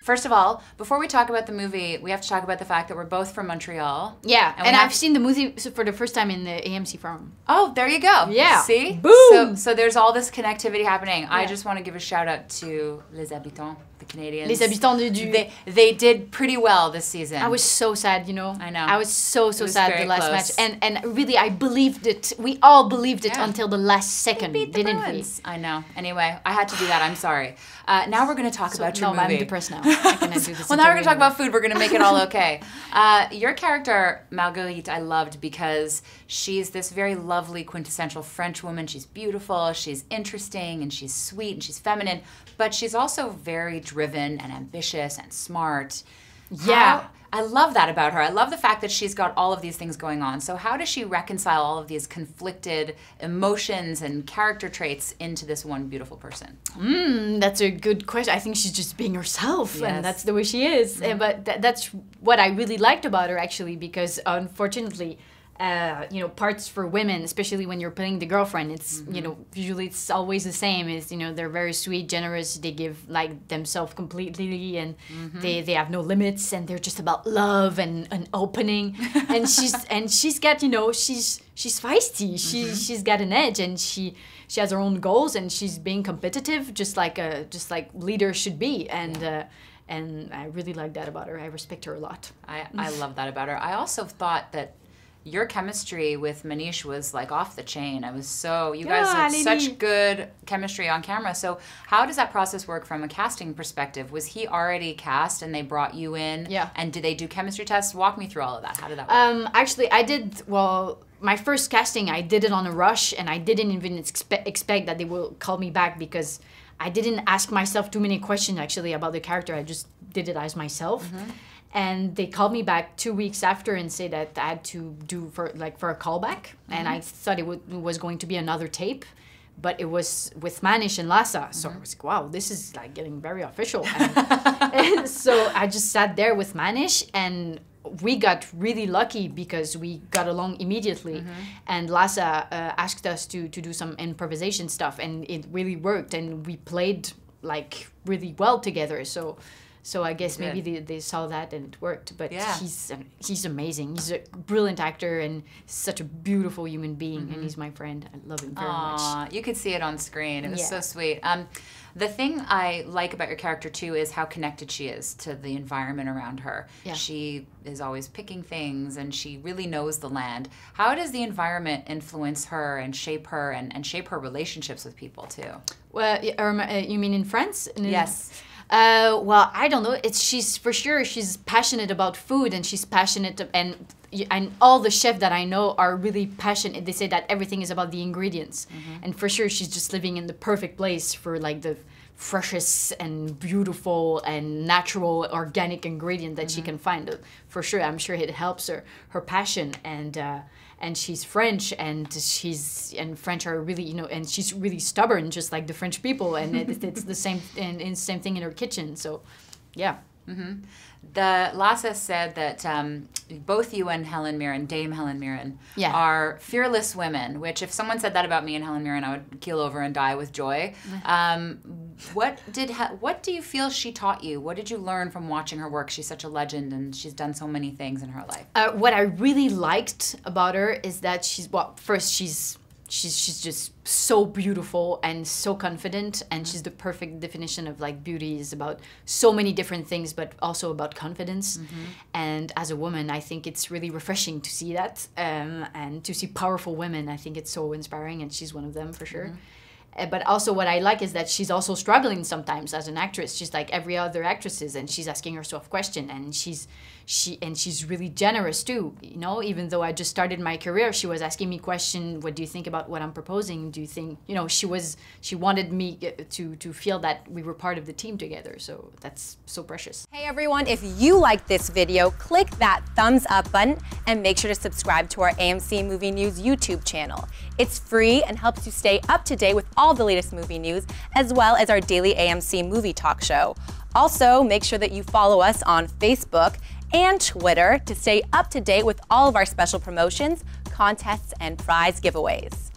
First of all, before we talk about the movie, we have to talk about the fact that we're both from Montreal. Yeah, and I've seen the movie for the first time in the AMC forum. Oh, there you go. Yeah. See? Boom! So there's all this connectivity happening. Yeah. I just want to give a shout out to Les Habitants, the Canadians. Les Habitants du... They did pretty well this season. I was so sad, you know? I know. I was so sad the last close. match. And really, I believed it. We all believed it until the last second, didn't we? I know. Anyway, I had to do that. I'm sorry. Now we're going to talk about your movie. I'm depressed now. I cannot do this. Well, now we're going to talk about food. We're going to make it all okay. Your character, Marguerite, I loved because she's this very lovely, quintessential French woman. She's beautiful, she's interesting, and she's sweet, and she's feminine, but she's also very driven and ambitious and smart. Yeah. I love that about her. I love the fact that she's got all of these things going on. So how does she reconcile all of these conflicted emotions and character traits into this one beautiful person? That's a good question. I think she's just being herself, and that's the way she is. Mm-hmm. But that's what I really liked about her, actually, because unfortunately, you know, parts for women, especially when you're playing the girlfriend, it's, you know, usually it's always the same. Is, you know, they're very sweet, generous, they give like themselves completely, and they have no limits, and they're just about love and opening. And she's got, you know, she's feisty. She's got an edge, and she has her own goals, and she's being competitive, just like leaders should be. And I really like that about her. I respect her a lot. I love that about her. I also thought that your chemistry with Manish was like off the chain. You guys had such good chemistry on camera. So how does that process work from a casting perspective? Was he already cast and they brought you in? Yeah. And did they do chemistry tests? Walk me through all of that. How did that work? Actually, I did, my first casting, I did it on a rush, and I didn't even expect that they will call me back, because I didn't ask myself too many questions actually about the character. I just did it as myself. And they called me back 2 weeks after and said that I had to do for a callback. And I thought it was going to be another tape, but it was with Manish and Lassa. So I was like, wow, this is like getting very official. And so I just sat there with Manish, and we got really lucky because we got along immediately. And Lassa asked us to do some improvisation stuff, and it really worked. And we played like really well together. So I guess maybe they saw that and it worked. But he's amazing. He's a brilliant actor and such a beautiful human being. And he's my friend. I love him very much. You could see it on screen. It was so sweet. The thing I like about your character too is how connected she is to the environment around her. Yeah. She is always picking things, and she really knows the land. How does the environment influence her and shape her and shape her relationships with people too? Well, you mean in France? Yes. Well, I don't know. She's passionate about food, and she's passionate, and all the chefs that I know are really passionate. They say that everything is about the ingredients, and for sure she's just living in the perfect place for like the freshest and beautiful and natural organic ingredient that she can find. For sure, I'm sure it helps her passion, and she's French, and French are really, you know, and she's really stubborn, just like the French people, and it's the same and same thing in her kitchen. So, yeah. The Lassa said that both you and Dame Helen Mirren, are fearless women. Which, if someone said that about me and Helen Mirren, I would keel over and die with joy. What do you feel she taught you? What did you learn from watching her work? She's such a legend, and she's done so many things in her life. What I really liked about her is that she's just so beautiful and so confident, and she's the perfect definition of like beauty is about so many different things, but also about confidence. And as a woman, I think it's really refreshing to see that, and to see powerful women. I think it's so inspiring, and she's one of them for sure. But also what I like is that she's also struggling sometimes as an actress. She's like every other actresses, and she's asking herself questions, and she's really generous too. You know, even though I just started my career, she was asking me questions. What do you think about what I'm proposing? Do you think, you know, she wanted me to feel that we were part of the team together. So that's so precious. Hey everyone, if you liked this video, click that thumbs up button and make sure to subscribe to our AMC Movie News YouTube channel. It's free and helps you stay up to date with all the latest movie news, as well as our daily AMC movie talk show. Also, make sure that you follow us on Facebook and Twitter to stay up to date with all of our special promotions, contests, and prize giveaways.